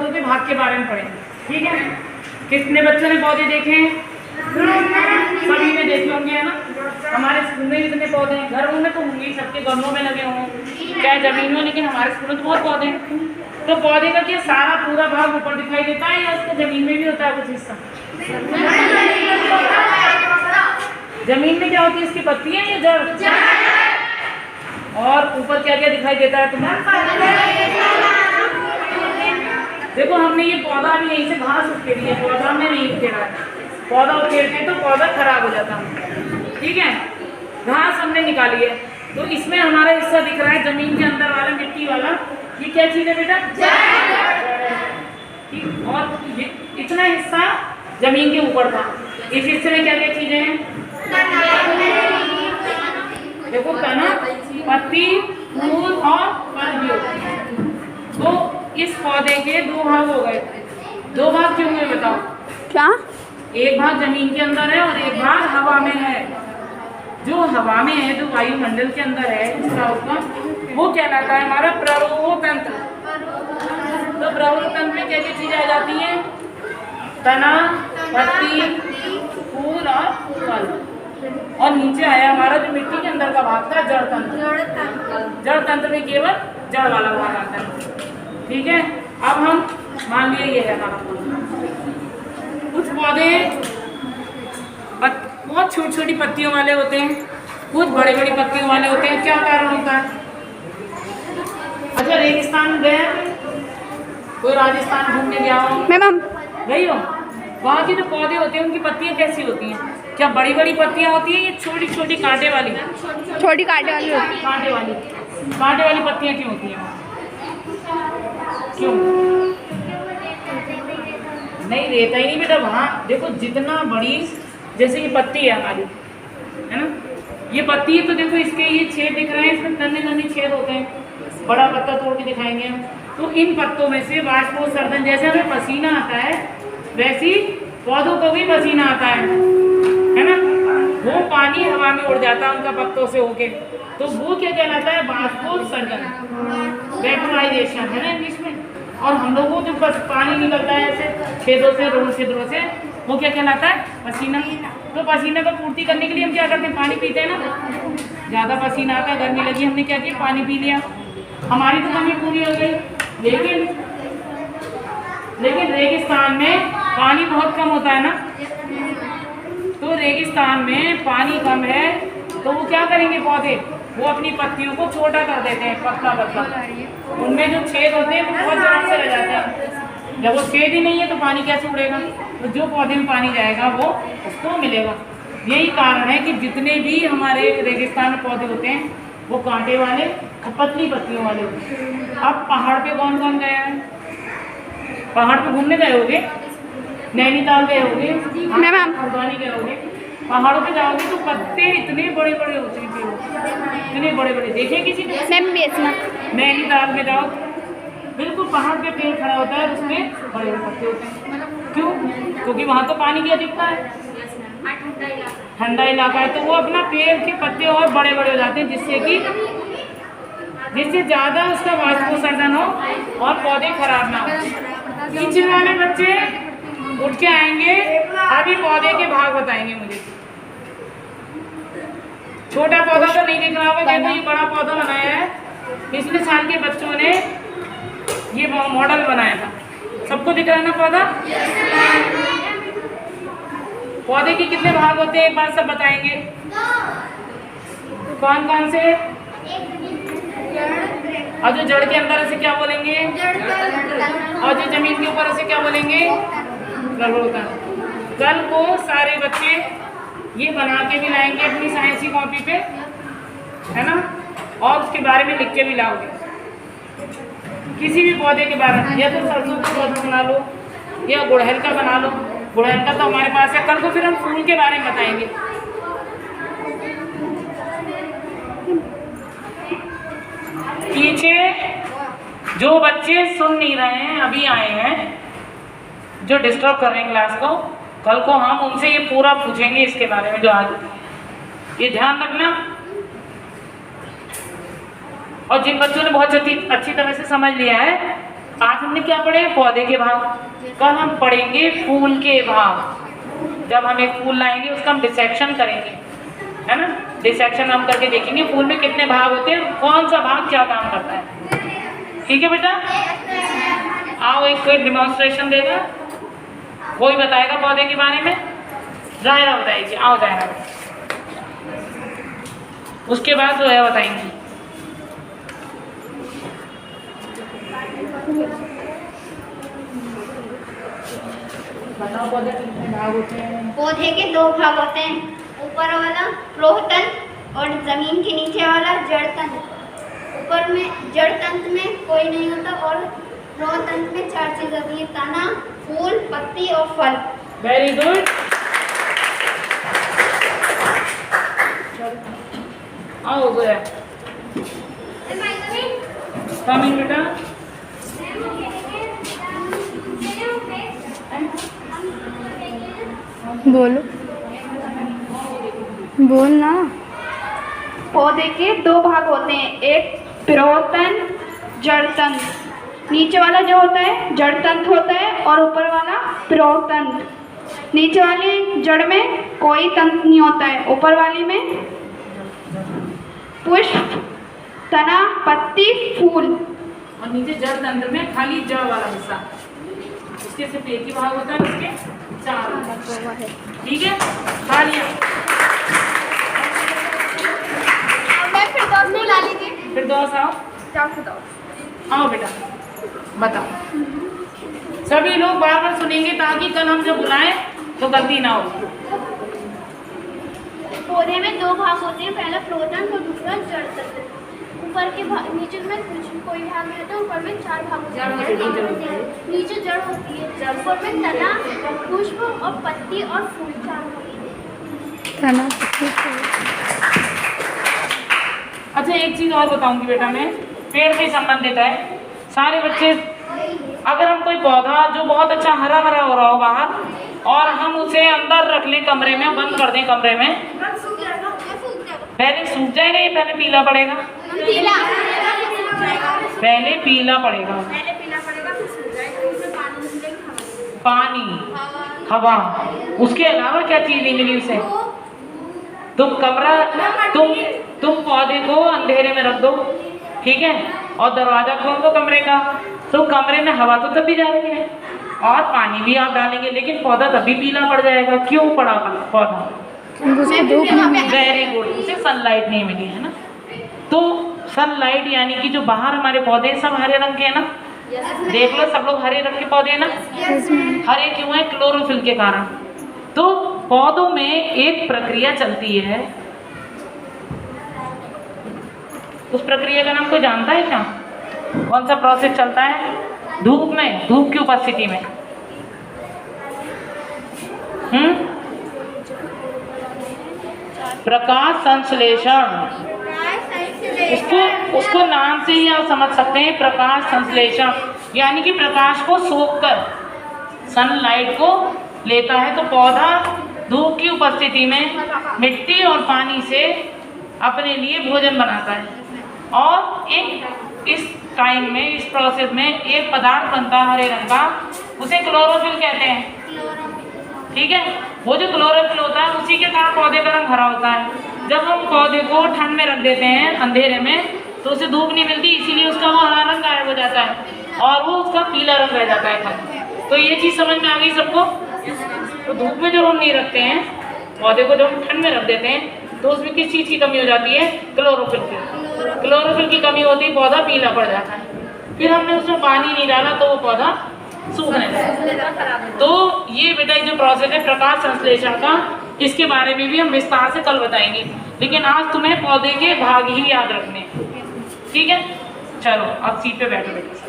पौधों के भाग के बारे में पढ़ेंगे, ठीक है। कितने बच्चों ने पौधे देखे हैं? सभी ने देखे होंगे, है ना। हमारे स्कूल में कितने पौधे हैं? घरों में तो होंगे, सबके गमलों में लगे हों, चाहे जमीन में, लेकिन हमारे स्कूल में तो बहुत पौधे हैं। तो पौधे का क्या सारा पूरा भाग ऊपर दिखाई देता है या उसके जमीन में भी होता है कुछ हिस्सा? जमीन में क्या होती है? इसकी पत्तियां या जड़? और ऊपर क्या क्या दिखाई देता है तुम्हें? देखो, हमने ये पौधा भी यहीं से घास उखेड़ी है, पौधा हमने नहीं उखेड़ा है। पौधा उखेड़ते तो पौधा खराब हो जाता है, ठीक है। घास हमने निकाली है, तो इसमें हमारा हिस्सा दिख रहा है जमीन के अंदर वाला, मिट्टी वाला। ये क्या चीज है बेटा? और ये इतना हिस्सा जमीन के ऊपर था। इस हिस्से में क्या क्या चीजें हैं? देखो, तना, पत्ती, फूल और फल भी होते हैं। तो इस पौधे के दो भाग हो गए। दो भाग क्यों हुए बताओ? क्या? एक भाग जमीन के अंदर है और एक भाग हवा में है। जो हवा में है, जो वायुमंडल के अंदर है, इसका उसका वो कहलाता है हमारा प्ररोह तंत्र। तो प्ररोह तंत्र में क्या क्या चीजें आ जाती हैं? तना, पत्ती, फूल और फल। और नीचे आया हमारा जो मिट्टी के अंदर का भाग था, जड़ तंत्र। जड़ तंत्र में केवल जड़ वाला भाग आता है, ठीक है। अब हम मान लिए ये है हमारा कुछ पौधे बहुत छोटी छोटी पत्तियों वाले होते हैं, कुछ बड़ी बड़ी पत्तियों वाले होते हैं। क्या कारण होता है? अच्छा, रेगिस्तान गए? कोई राजस्थान घूमने गया हो? मैम गई हो? वहाँ के जो पौधे होते हैं उनकी पत्तियाँ कैसी होती हैं? क्या बड़ी बड़ी पत्तियाँ होती हैं या छोटी छोटी कांटे वाली? छोटी कांटे वाली होती है। कांटे वाली पत्तियाँ क्यों होती हैं? क्यों? नहीं, रहता ही नहीं बेटा वहाँ। देखो, जितना बड़ी, जैसे ये पत्ती है हमारी, है ना, ये पत्ती है, तो देखो इसके ये छेद दिख रहे हैं, इसमें नन्हे नन्हे छेद होते हैं। बड़ा पत्ता तोड़ के दिखाएंगे हम। तो इन पत्तों में से वाष्पोत्सर्जन, जैसे हमें पसीना आता है वैसी पौधों को भी पसीना आता है ना। वो पानी हवा में उड़ जाता है उनका पत्तों से होके, तो वो क्या कहलाता है? वाष्पोत्सर्जन, वेपोराइजेशन, है ना इंग्लिश में। और हम लोगों को जो बस पानी निकलता है ऐसे छेदों से, रोड छिद्रों से, वो क्या कहलाता है? पसीना। तो पसीना को पूर्ति करने के लिए हम क्या करते हैं? पानी पीते हैं ना। ज़्यादा पसीना आता है, गर्मी लगी, हमने क्या किया? पानी पी लिया, हमारी तो कमी पूरी हो गई। लेकिन रेगिस्तान में पानी बहुत कम होता है ना। तो रेगिस्तान में पानी कम है, तो वो क्या करेंगे पौधे? वो अपनी पत्तियों को छोटा कर देते हैं, पतला पतला। उनमें जो छेद होते हैं वो बहुत जल्द से रह जाते हैं। जब वो छेद ही नहीं है तो पानी कैसे उड़ेगा? तो जो पौधे में पानी जाएगा वो उसको मिलेगा। यही कारण है कि जितने भी हमारे रेगिस्तान में पौधे होते हैं वो कांटे वाले और पतली पत्तियों वाले होते हैं। अब पहाड़ पे कौन कौन गया है? पहाड़ पे घूमने गए होगे, नैनीताल गए होगे, हल्द्वानी गए होगे। पहाड़ों पे जाओगे तो पत्ते इतने बड़े बड़े होते हैं, इतने बड़े बड़े। देखे किसी ने? नैनीताल में जाओ, बिल्कुल पहाड़ पे पेड़ खड़ा होता है, उसमें बड़े बड़े पत्ते होते हैं। क्यों? क्योंकि वहाँ तो पानी की अधिकता है, ठंडा इलाका है, तो वो अपना पेड़ के पत्ते और बड़े बड़े हो जाते हैं, जिससे ज़्यादा उसका वाष्पोत्सर्जन हो और पौधे खराब ना हो। किचन वाले बच्चे उठ के आएंगे, अभी पौधे के भाग बताएंगे मुझे। छोटा पौधा तो नहीं दिख रहा होगा, देखो ये बड़ा पौधा बनाया है। पिछले साल के बच्चों ने ये मॉडल बनाया था। सबको दिख रहा है ना पौधा? पौधे के कितने भाग होते हैं एक बार सब बताएंगे। कौन कौन से? और जो जड़ के अंदर से क्या बोलेंगे? और जो जमीन के ऊपर से क्या बोलेंगे? कल को सारे बच्चे ये बना के भी लाएंगे अपनी साइंस की कॉपी पे, है ना, और उसके बारे में लिख के भी लाओगे। किसी भी पौधे के बारे में, या तो सरसों का पौधा बना लो या गुड़हल का बना लो। गुड़हल का तो हमारे पास है। कल को फिर हम फूल के बारे में बताएंगे। पीछे जो बच्चे सुन नहीं रहे हैं, अभी आए हैं, जो डिस्टर्ब कर रहे हैं क्लास को, कल को हम उनसे ये पूरा पूछेंगे इसके बारे में जो आज। ये ध्यान रखना। और जिन बच्चों ने बहुत अच्छी तरह से समझ लिया है, आज हमने क्या पढ़े? पौधे के भाग। कल हम पढ़ेंगे फूल के भाग। जब हम एक फूल लाएंगे उसका हम डिसेक्शन करेंगे, है ना। डिसेक्शन हम करके देखेंगे फूल में कितने भाग होते हैं, कौन सा भाग क्या काम करता है। ठीक है बेटा, आओ एक कोई डिमॉन्स्ट्रेशन देगा, कोई बताएगा पौधे के बारे में। जायरा बताएगी, आओ जायरा। उसके बाद जो है बताएंगे। बताओ पौधे कितने भाग होते हैं? पौधे के दो भाग होते हैं, ऊपर वाला प्रोतंत्र और जमीन के नीचे वाला जड़ तंत्र। ऊपर में जड़ तंत्र में कोई नहीं होता और प्रोतंत्र में 4 चीजें होती है, तना, फूल, पत्ती और फल। Very good. आओ गया कमिंग बेटा। बोलो, बोल ना। पौधे के दो भाग होते हैं, एक प्रोतंत्र, जड़ तंत्र। नीचे वाला जो होता है जड़ तंत्र होता है और ऊपर वाला प्रोतंत्र। नीचे वाली जड़ में कोई तंत्र नहीं होता है, ऊपर वाली में पुष्प, तना, पत्ती, फूल। और नीचे जड़ तंत्र में खाली जड़ वाला हिस्सा, उसके सिर्फ एक ही भाग होता है, उसके 4 होता है। ठीक है, तालियां। फिर दोस्त आओ बेटा, बताओ। सभी लोग बार बार सुनेंगे ताकि कल हम जब बुलाएं तो गलती ना हो। पौधे में दो भाग होते हैं, पहला प्रोतंत्र और दूसरा जड़ तंत्र। ऊपर के भाग, नीचे में कोई भाग नहीं होता, ऊपर में 4 भाग होते हैं। नीचे जड़ होती है, ऊपर में तना, पुष्प और पत्ती और फूल 4 होते हैं। तना। अच्छा एक चीज और बताऊंगी बेटा, मैं पेड़ से संबंधित है। सारे बच्चे, अगर हम कोई पौधा जो बहुत अच्छा हरा भरा हो रहा हो बाहर और हम उसे अंदर रख लें कमरे में, बंद कर दें कमरे में, पहले सूख जाएगा या पहले पीला पड़ेगा? पहले पीला पड़ेगा। पानी, हवा, उसके अलावा क्या चीज नहीं मिली उसे? तुम पौधे को अंधेरे में रख दो, ठीक है, और दरवाजा खोल दो कमरे का, तो कमरे में हवा तो तब भी जा रही है और पानी भी आप डालेंगे, लेकिन पौधा तभी पीला पड़ जाएगा। क्यों पड़ा पौधा? वेरी गुड, उसे सनलाइट नहीं मिली है ना। तो सनलाइट यानी कि जो बाहर हमारे पौधे सब हरे रंग के हैं ना, देख लो सब लोग हरे रंग के पौधे हैं ना। हरे क्यों है? क्लोरोफिल के कारण। तो पौधों में एक प्रक्रिया चलती है, उस प्रक्रिया का नाम कोई जानता है क्या? कौन सा प्रोसेस चलता है? धूप में, धूप की उपस्थिति में। प्रकाश संश्लेषण, उसको नाम से ही आप समझ सकते हैं, प्रकाश संश्लेषण। यानी कि प्रकाश को सोखकर सनलाइट को लेता है। तो पौधा धूप की उपस्थिति में मिट्टी और पानी से अपने लिए भोजन बनाता है और एक इस टाइम में, इस प्रोसेस में एक पदार्थ बनता है हरे रंग का, उसे क्लोरोफिल कहते हैं। ठीक है, वो जो क्लोरोफिल होता है उसी के कारण पौधे का रंग हरा होता है। जब हम पौधे को ठंड में रख देते हैं अंधेरे में तो उसे धूप नहीं मिलती, इसीलिए उसका वो हरा रंग गायब हो जाता है और वो उसका पीला रंग रह जाता है खाली। तो ये चीज़ समझ में आ गई सबको? तो धूप में जब हम नहीं रखते हैं पौधे को, जब हम ठंड में रख देते हैं तो उसमें किस चीज़ की कमी हो जाती है? क्लोरोफिल की। क्लोरोफिल की कमी होती है, पौधा पीला पड़ जाता है। फिर हमने उसमें पानी नहीं डाला तो वो पौधा सूखने लगता। तो ये बेटा जो प्रोसेस है प्रकाश संश्लेषण का, इसके बारे में भी हम विस्तार से कल बताएंगे, लेकिन आज तुम्हें पौधे के भाग ही याद रखने। ठीक है, चलो अब सीट पे बैठो बेटा।